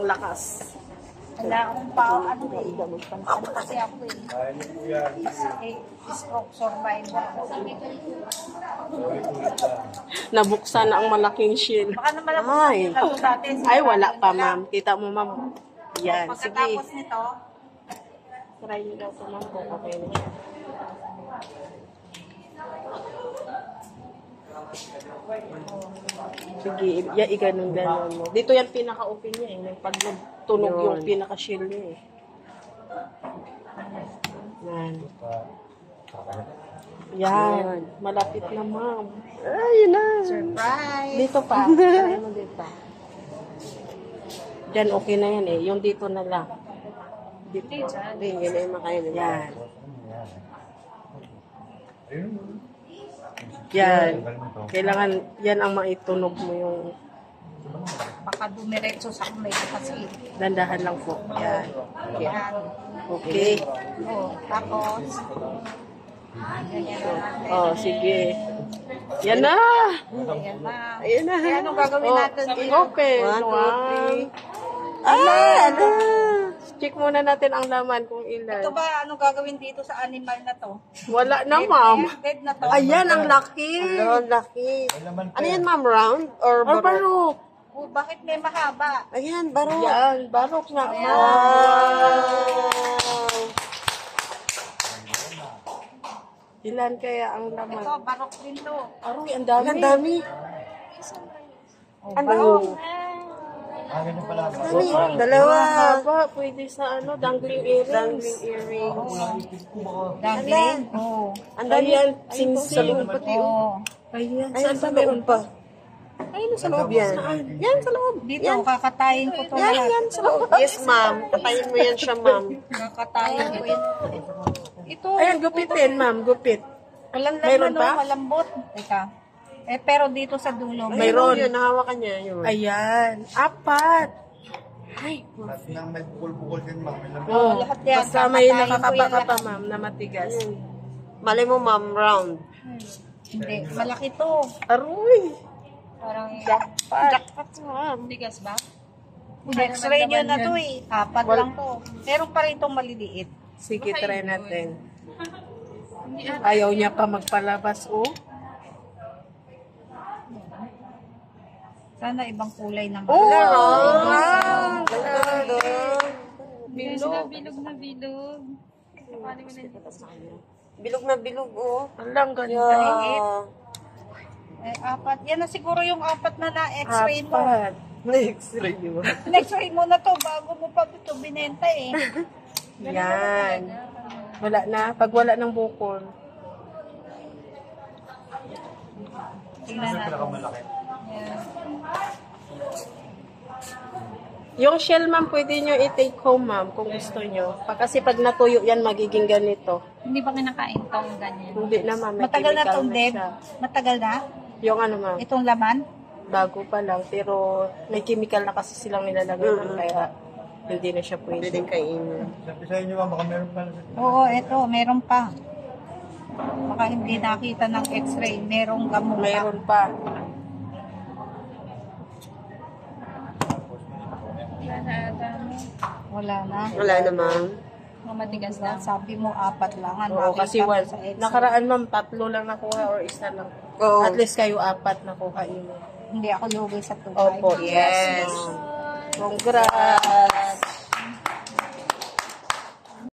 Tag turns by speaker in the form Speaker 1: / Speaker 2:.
Speaker 1: lakas.
Speaker 2: Wala akong pa, ano eh. Ano kasi ako eh. Stroke survivor.
Speaker 1: Nabuksan na ang malaking shield.
Speaker 2: Baka naman ako dati.
Speaker 1: Ay, wala pa, ma'am. Kita mo, ma'am. Yan, sige.
Speaker 2: Pagkatapos nito,
Speaker 1: try nyo daw ito, ma'am, kung okay na siya. Sige, iganon-ganon mo. Dito yan pinaka-open niya eh. Pag nagtunog yung pinaka-shield niya eh. Yan. Yan. Malapit na, ma'am.
Speaker 3: Ay, yun na.
Speaker 2: surprise!
Speaker 1: Dito pa. Try mo dito. Diyan okay na yan eh. Yung dito na lang. Dito.
Speaker 3: Hindi, yun na yung makain.
Speaker 1: Yan. Yan. Kailangan, yan ang maitunog mo yung
Speaker 2: Baka dumiretso sa kamay ko kasi.
Speaker 1: dandahan lang po. Yan.
Speaker 2: Yan.
Speaker 1: Okay.
Speaker 2: Oh, tapos, ganyan na natin.
Speaker 1: Oh, sige. Yan na!
Speaker 2: Ayan na.
Speaker 3: Ayan na.
Speaker 2: Kaya anong gagawin natin?
Speaker 1: Open.
Speaker 3: 1, 2, 3.
Speaker 1: Ano? Check muna natin ang laman kung ilan.
Speaker 2: Ito ba, anong gagawin dito sa animal na to?
Speaker 1: Wala na, ma'am.
Speaker 2: Dead na to?
Speaker 1: Ayan, ang laki.
Speaker 3: Hello, laki. Ano yan, ma'am? Round or
Speaker 1: Or
Speaker 3: barok?
Speaker 1: barok.
Speaker 2: Oh, bakit may mahaba?
Speaker 3: Ayan, barok.
Speaker 1: Yan, barok na.
Speaker 3: Wow.
Speaker 1: Ilan kaya ang laman?
Speaker 2: Ito, barok din to.
Speaker 1: Aroy, ang dami.
Speaker 3: Ang dami.
Speaker 1: Ano?
Speaker 3: Dami. Dalawa.
Speaker 1: Haba, pwede sa ano, dangling earrings.
Speaker 3: Dangling earrings.
Speaker 2: Dangling? Oo.
Speaker 3: Ang dami.
Speaker 1: Ayan,
Speaker 3: Sa
Speaker 1: sing-sing.
Speaker 3: loob pati.
Speaker 2: Oo.
Speaker 1: Ayan,
Speaker 3: Ayan,
Speaker 1: saan
Speaker 3: sa
Speaker 1: pa meron
Speaker 3: loob pa. Ayun, sa loob yan. Yan, sa loob.
Speaker 2: Dito, kakatayin ko to
Speaker 3: Yan,
Speaker 2: lahat.
Speaker 3: yan, sa loob. Yes, ma'am. Katayin mo yan siya, ma'am.
Speaker 2: Kakatayin ko yun. Ito.
Speaker 1: Ayan, gupitin, ma'am, gupit.
Speaker 2: Walang
Speaker 1: Mayroon
Speaker 2: laman,
Speaker 1: pa?
Speaker 2: no? Malambot. Teka. Pero dito sa dulo.
Speaker 1: Mayroon.
Speaker 3: Yun, nahawakan niya yun.
Speaker 1: Ayan, apat. Ay,
Speaker 4: Nang may bukol-bukol din, ma'am.
Speaker 1: oh,
Speaker 2: lahat yan,
Speaker 1: basta may
Speaker 2: kakatayin ko
Speaker 1: nakakapa
Speaker 2: yan
Speaker 1: pa, ma'am, na matigas.
Speaker 3: Malay mo, ma'am, round.
Speaker 2: Hindi, malaki to.
Speaker 1: Aroy.
Speaker 2: Parang jackpot ma'am. Bigas ba? X-ray nyo na to eh. Apat lang to. Meron pa rin itong maliliit.
Speaker 1: Sige, try natin. Ayaw niya pa magpalabas, oh.
Speaker 2: Sana ibang kulay naman.
Speaker 1: Oh!
Speaker 3: Wow!
Speaker 2: Bilog.
Speaker 3: Bilog na bilog, oh.
Speaker 1: Alang ganda.
Speaker 3: Yeah.
Speaker 2: Eh, apat. Yan na siguro yung apat na na-x-ray mo.
Speaker 1: Apat.
Speaker 3: Na-x-ray, di ba?
Speaker 2: Na-x-ray mo na to bago mo pa ito binenta eh.
Speaker 1: Yan. Wala na. Pag wala ng bukol.
Speaker 2: Tingnan natin.
Speaker 4: Pinakamalaki.
Speaker 2: Yan.
Speaker 1: Yung shell, ma'am, pwede nyo i-take home, ma'am, kung gusto nyo. Kasi pag natuyo yan, magiging ganito.
Speaker 2: Hindi ba kinakain tong ganyan?
Speaker 1: Hindi na, ma'am. May
Speaker 2: Matagal na
Speaker 1: chemical
Speaker 2: tong dead?
Speaker 1: siya.
Speaker 2: Matagal na?
Speaker 1: Yung ano, ma'am,
Speaker 2: Itong laman?
Speaker 1: bago pa lang. Pero may chemical na kasi silang nilalagay, ma'am, kaya hindi na siya pwede.
Speaker 3: Pwedeng kainin.
Speaker 4: Sabi sa inyo, ma'am, baka meron pa.
Speaker 2: Oo, ito, meron pa. Baka hindi nakita ng x-ray, merong gamot.
Speaker 1: Mayroon pa.
Speaker 2: Wala na.
Speaker 3: Wala na, ma'am.
Speaker 2: Matigas na. Sabi mo, apat lang.
Speaker 1: Oo, kasi nakaraan, ma'am, 3 lang nakuha or 1 lang.
Speaker 3: Oo.
Speaker 1: At least kayo 4 nakuha yun.
Speaker 2: Hindi ako lugi sa tubay.
Speaker 1: Opo.
Speaker 3: Yes.
Speaker 1: Congrats.